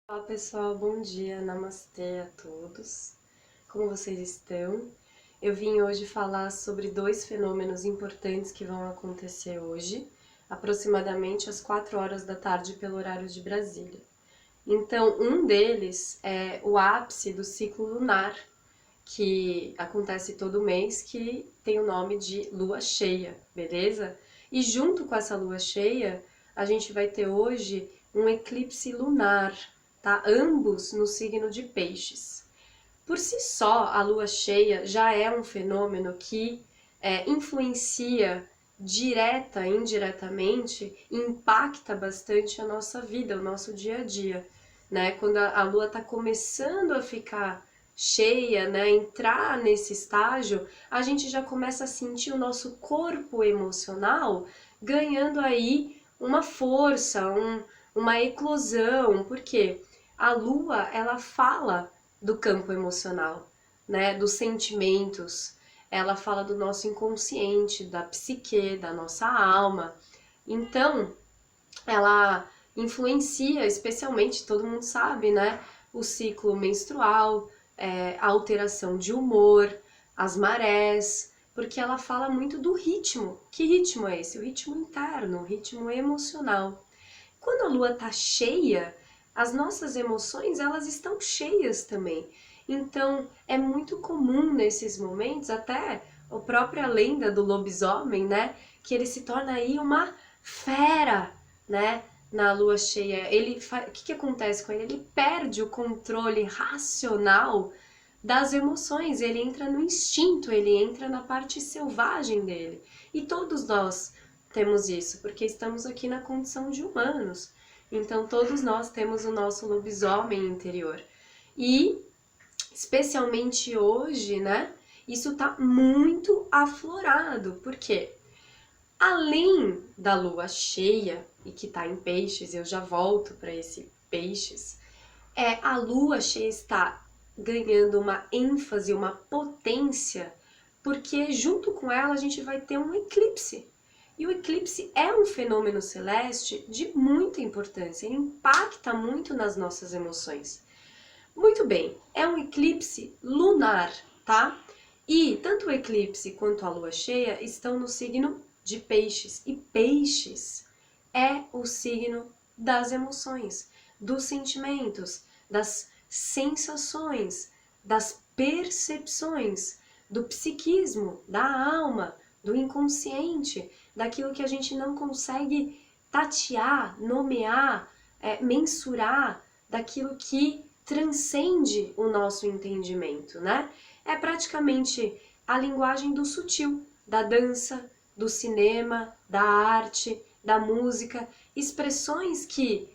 Olá pessoal, bom dia, namastê a todos. Como vocês estão? Eu vim hoje falar sobre dois fenômenos importantes que vão acontecer hoje, aproximadamente às 4 horas da tarde pelo horário de Brasília. Então, um deles é o ápice do ciclo lunar, que acontece todo mês, que tem o nome de lua cheia, beleza? E junto com essa lua cheia, a gente vai ter hoje um eclipse lunar, tá? Ambos no signo de Peixes. Por si só, a lua cheia já é um fenômeno que influencia direta e indiretamente, impacta bastante a nossa vida, o nosso dia a dia, né? Quando a lua está começando a ficar cheia, né, entrar nesse estágio, a gente já começa a sentir o nosso corpo emocional ganhando aí uma força, uma eclosão, porque a lua, ela fala do campo emocional, né, dos sentimentos, ela fala do nosso inconsciente, da psique, da nossa alma. Então, ela influencia, especialmente, todo mundo sabe, né, o ciclo menstrual, a alteração de humor, as marés, porque ela fala muito do ritmo. Que ritmo é esse? O ritmo interno, o ritmo emocional. Quando a lua tá cheia, as nossas emoções, elas estão cheias também. Então, é muito comum nesses momentos, até a própria lenda do lobisomem, né, que ele se torna aí uma fera, né, na lua cheia. O que acontece com ele? Ele perde o controle racional das emoções, ele entra no instinto, ele entra na parte selvagem dele. E todos nós temos isso, porque estamos aqui na condição de humanos. Então todos nós temos o nosso lobisomem interior. E especialmente hoje, né? Isso tá muito aflorado. Por quê? Além da lua cheia, e que tá em peixes, eu já volto para esse peixes, a lua cheia está ganhando uma ênfase, uma potência, porque junto com ela a gente vai ter um eclipse. E o eclipse é um fenômeno celeste de muita importância, ele impacta muito nas nossas emoções. Muito bem, é um eclipse lunar, tá? E tanto o eclipse quanto a lua cheia estão no signo de Peixes. E Peixes é o signo das emoções, dos sentimentos, das sensações, das percepções, do psiquismo, da alma, do inconsciente, daquilo que a gente não consegue tatear, nomear, mensurar, daquilo que transcende o nosso entendimento, né? É praticamente a linguagem do sutil, da dança, do cinema, da arte, da música, expressões que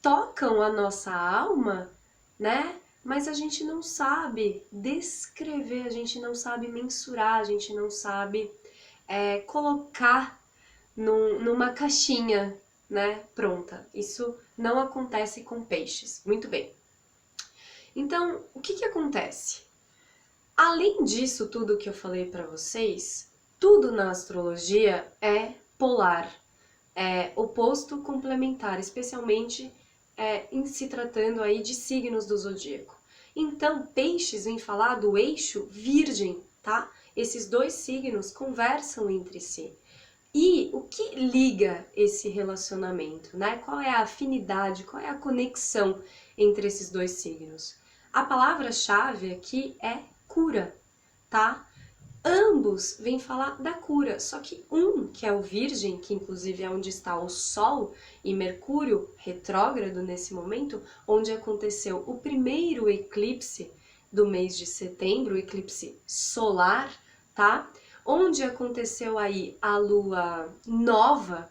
tocam a nossa alma, né? Mas a gente não sabe descrever, a gente não sabe mensurar, a gente não sabe colocar numa caixinha, né? Pronta. Isso não acontece com peixes. Muito bem. Então, o que acontece? Além disso tudo que eu falei para vocês, tudo na astrologia é polar, é oposto complementar, especialmente em se tratando aí de signos do zodíaco. Então, peixes vem falar do eixo virgem, tá? Esses dois signos conversam entre si. E o que liga esse relacionamento, né? Qual é a afinidade, qual é a conexão entre esses dois signos? A palavra-chave aqui é cura, tá? Ambos vêm falar da cura, só que um, que é o Virgem, que inclusive é onde está o Sol e Mercúrio retrógrado nesse momento, onde aconteceu o primeiro eclipse do mês de setembro, o eclipse solar, tá? Onde aconteceu aí a lua nova,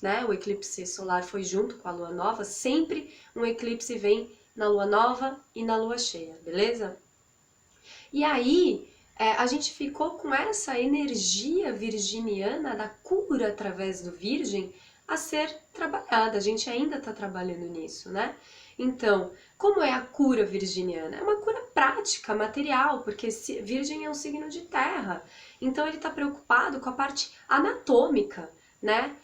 né? O eclipse solar foi junto com a lua nova, sempre um eclipse vem na lua nova e na lua cheia, beleza? E aí a gente ficou com essa energia virginiana da cura através do Virgem a ser trabalhada. A gente ainda está trabalhando nisso, né? Então, como é a cura virginiana? É uma cura prática, material, porque Virgem é um signo de terra. Então ele está preocupado com a parte anatômica, né?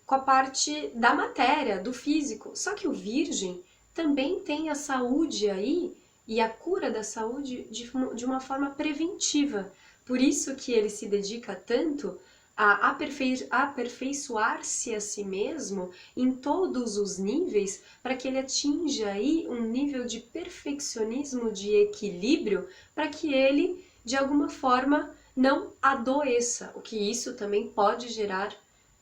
Com a parte da matéria, do físico. Só que o Virgem também tem a saúde aí e a cura da saúde de uma forma preventiva. Por isso que ele se dedica tanto a aperfeiçoar-se a si mesmo em todos os níveis, para que ele atinja aí um nível de perfeccionismo, de equilíbrio, para que ele, de alguma forma, não adoeça, o que isso também pode gerar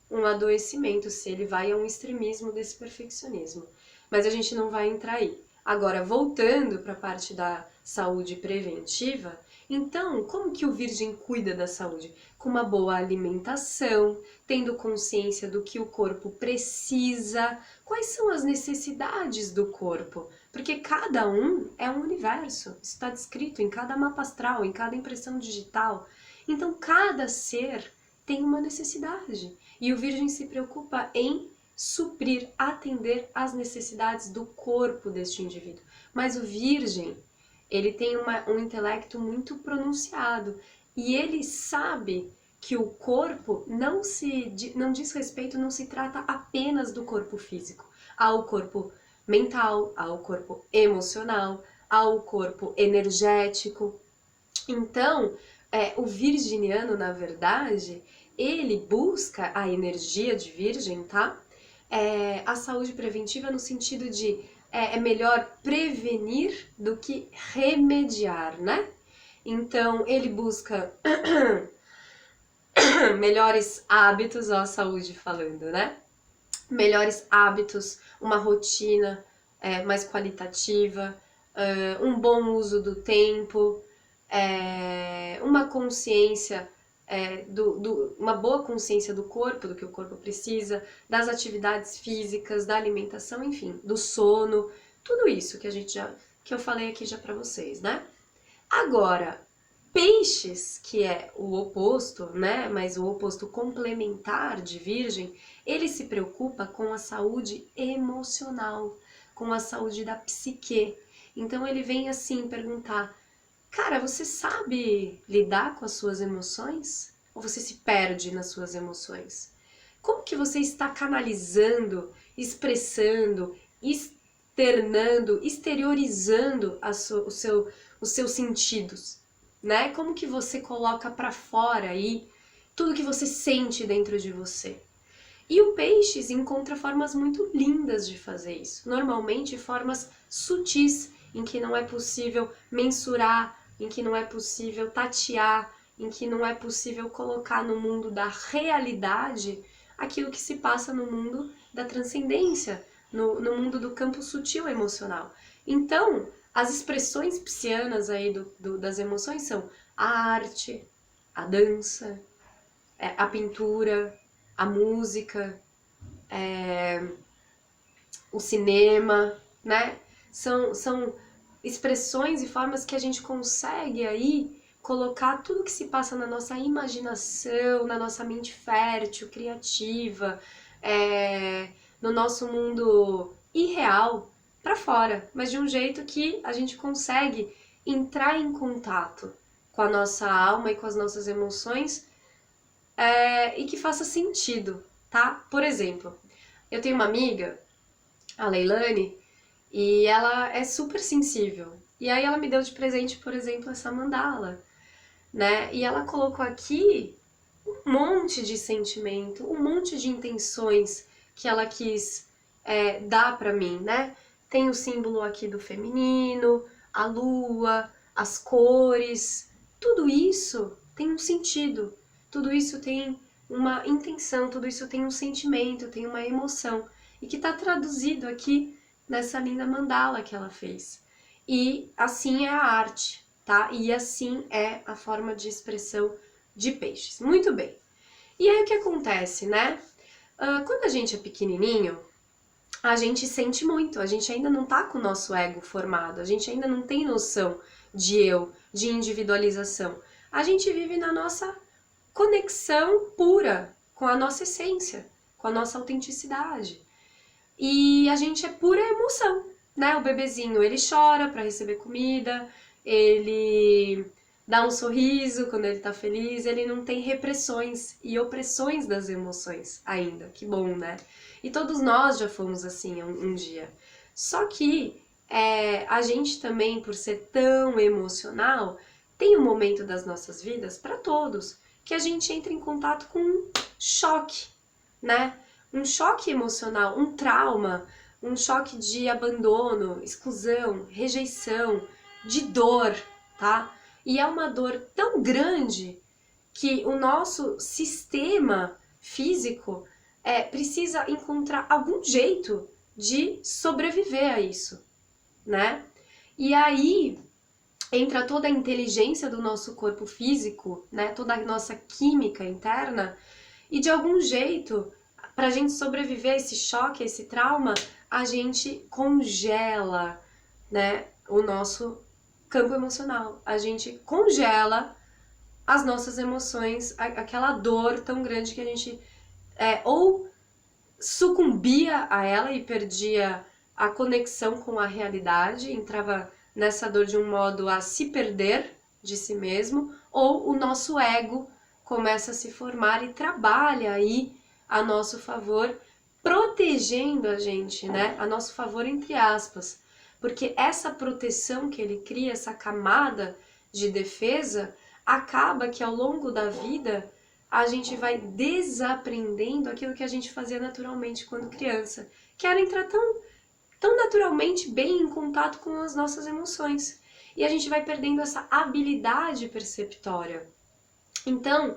um adoecimento, se ele vai a um extremismo desse perfeccionismo. Mas a gente não vai entrar aí. Agora, voltando para a parte da saúde preventiva, então, como que o Virgem cuida da saúde? Com uma boa alimentação, tendo consciência do que o corpo precisa, quais são as necessidades do corpo, porque cada um é um universo, isso está descrito em cada mapa astral, em cada impressão digital. Então, cada ser tem uma necessidade. E o Virgem se preocupa em suprir, atender às necessidades do corpo deste indivíduo. Mas o Virgem, ele tem um intelecto muito pronunciado e ele sabe que o corpo não diz respeito, não se trata apenas do corpo físico. Há o corpo mental, há o corpo emocional, há o corpo energético. Então, o virginiano, na verdade, ele busca a energia de virgem, tá? A saúde preventiva no sentido de é melhor prevenir do que remediar, né? Então, ele busca melhores hábitos, ó, a saúde falando, né? Melhores hábitos, uma rotina mais qualitativa, um bom uso do tempo, uma consciência, uma boa consciência do corpo, do que o corpo precisa, das atividades físicas, da alimentação, enfim, do sono, tudo isso que eu falei aqui já para vocês, né? Agora, Peixes, que é o oposto, né, mas o oposto complementar de Virgem, ele se preocupa com a saúde emocional, com a saúde da psique. Então ele vem assim perguntar: cara, você sabe lidar com as suas emoções? Ou você se perde nas suas emoções? Como que você está canalizando, expressando, externando, exteriorizando os seus sentidos, né? Como que você coloca para fora aí tudo que você sente dentro de você? E o Peixes encontra formas muito lindas de fazer isso. Normalmente formas sutis, em que não é possível mensurar, em que não é possível tatear, em que não é possível colocar no mundo da realidade aquilo que se passa no mundo da transcendência, no mundo do campo sutil emocional. Então, as expressões psianas aí das emoções são a arte, a dança, a pintura, a música, o cinema, né? São expressões e formas que a gente consegue aí colocar tudo que se passa na nossa imaginação, na nossa mente fértil, criativa, no nosso mundo irreal para fora, mas de um jeito que a gente consegue entrar em contato com a nossa alma e com as nossas emoções e que faça sentido, tá? Por exemplo, eu tenho uma amiga, a Leilane, e ela é super sensível. E aí ela me deu de presente, por exemplo, essa mandala, né? E ela colocou aqui um monte de sentimento, um monte de intenções que ela quis dar pra mim, né? Tem o símbolo aqui do feminino, a lua, as cores, tudo isso tem um sentido, tudo isso tem uma intenção, tudo isso tem um sentimento, tem uma emoção, e que está traduzido aqui nessa linda mandala que ela fez. E assim é a arte, tá? E assim é a forma de expressão de Peixes. Muito bem. E aí o que acontece, né? Quando a gente é pequenininho, a gente sente muito, a gente ainda não tá com o nosso ego formado, a gente ainda não tem noção de eu, de individualização. A gente vive na nossa conexão pura com a nossa essência, com a nossa autenticidade. E a gente é pura emoção, né? O bebezinho, ele chora para receber comida, ele dá um sorriso quando ele tá feliz, ele não tem repressões e opressões das emoções ainda. Que bom, né? E todos nós já fomos assim um dia. Só que a gente também, por ser tão emocional, tem um momento das nossas vidas, para todos, que a gente entra em contato com um choque, né? Um choque emocional, um trauma, um choque de abandono, exclusão, rejeição, de dor, tá? E é uma dor tão grande que o nosso sistema físico precisa encontrar algum jeito de sobreviver a isso, né? E aí entra toda a inteligência do nosso corpo físico, né? Toda a nossa química interna, e de algum jeito, para a gente sobreviver a esse choque, a esse trauma, a gente congela, né, o nosso campo emocional. A gente congela as nossas emoções, aquela dor tão grande que a gente ou sucumbia a ela e perdia a conexão com a realidade, entrava nessa dor de um modo a se perder de si mesmo, ou o nosso ego começa a se formar e trabalha aí a nosso favor, protegendo a gente, né? A nosso favor entre aspas, porque essa proteção que ele cria, essa camada de defesa, acaba que ao longo da vida a gente vai desaprendendo aquilo que a gente fazia naturalmente quando criança, que era entrar tão naturalmente bem em contato com as nossas emoções. E a gente vai perdendo essa habilidade perceptória. Então,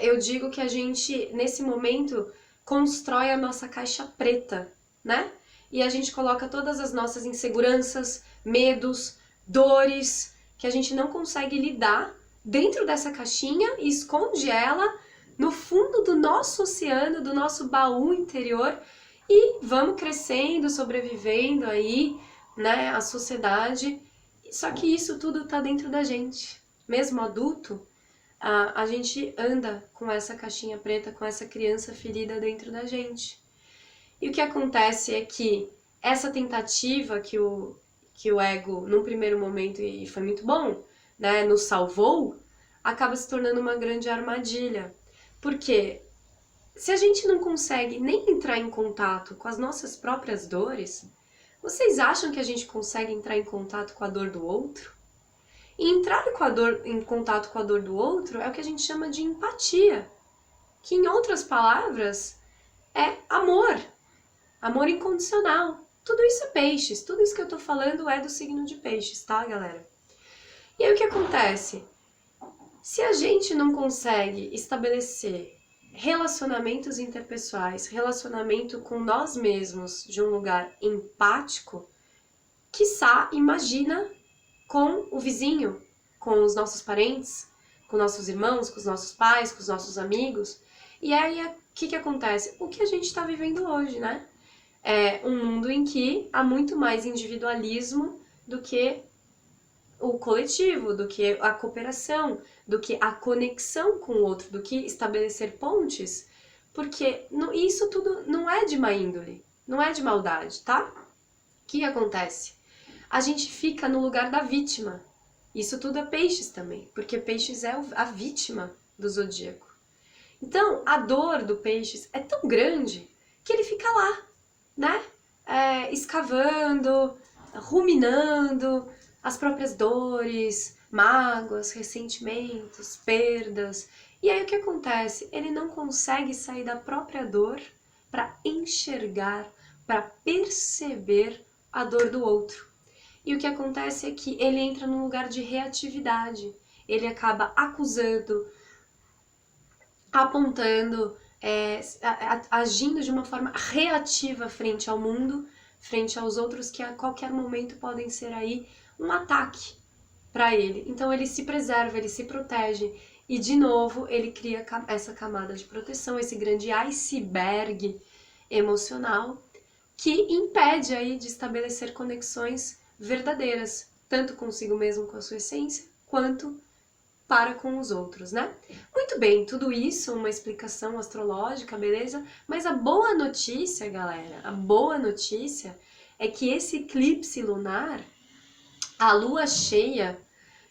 eu digo que a gente, nesse momento, constrói a nossa caixa preta, né? E a gente coloca todas as nossas inseguranças, medos, dores, que a gente não consegue lidar dentro dessa caixinha e esconde ela no fundo do nosso oceano, do nosso baú interior, e vamos crescendo, sobrevivendo aí, né, a sociedade. Só que isso tudo tá dentro da gente. Mesmo adulto, a gente anda com essa caixinha preta, com essa criança ferida dentro da gente. E o que acontece é que essa tentativa que o ego, num primeiro momento, e foi muito bom, né, nos salvou, acaba se tornando uma grande armadilha. Porque se a gente não consegue nem entrar em contato com as nossas próprias dores, vocês acham que a gente consegue entrar em contato com a dor do outro? E entrar em contato com a dor do outro é o que a gente chama de empatia, que em outras palavras é amor, amor incondicional. Tudo isso é peixes, tudo isso que eu tô falando é do signo de peixes, tá, galera? E aí o que acontece? Se a gente não consegue estabelecer relacionamentos interpessoais, relacionamento com nós mesmos de um lugar empático, quiçá imagina com o vizinho, com os nossos parentes, com nossos irmãos, com os nossos pais, com os nossos amigos. E aí, o que acontece? O que a gente está vivendo hoje, né? É um mundo em que há muito mais individualismo do que o coletivo, do que a cooperação, do que a conexão com o outro, do que estabelecer pontes, porque isso tudo não é de má índole, não é de maldade, tá? O que acontece? A gente fica no lugar da vítima. Isso tudo é peixes também, porque peixes é a vítima do zodíaco. Então, a dor do peixes é tão grande que ele fica lá, né? Escavando, ruminando as próprias dores, mágoas, ressentimentos, perdas. E aí o que acontece? Ele não consegue sair da própria dor para enxergar, para perceber a dor do outro. E o que acontece é que ele entra num lugar de reatividade. Ele acaba acusando, apontando, agindo de uma forma reativa frente ao mundo, frente aos outros que a qualquer momento podem ser aí um ataque para ele. Então ele se preserva, ele se protege e de novo ele cria essa camada de proteção, esse grande iceberg emocional que impede aí de estabelecer conexões verdadeiras, tanto consigo mesmo, com a sua essência, quanto para com os outros, né? Muito bem, tudo isso, uma explicação astrológica, beleza? Mas a boa notícia, galera, a boa notícia é que esse eclipse lunar, a lua cheia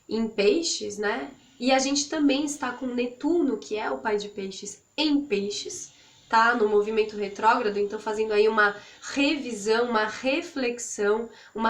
em peixes, né? E a gente também está com Netuno, que é o pai de peixes, em peixes. tá no movimento retrógrado, então fazendo aí uma revisão, uma reflexão, uma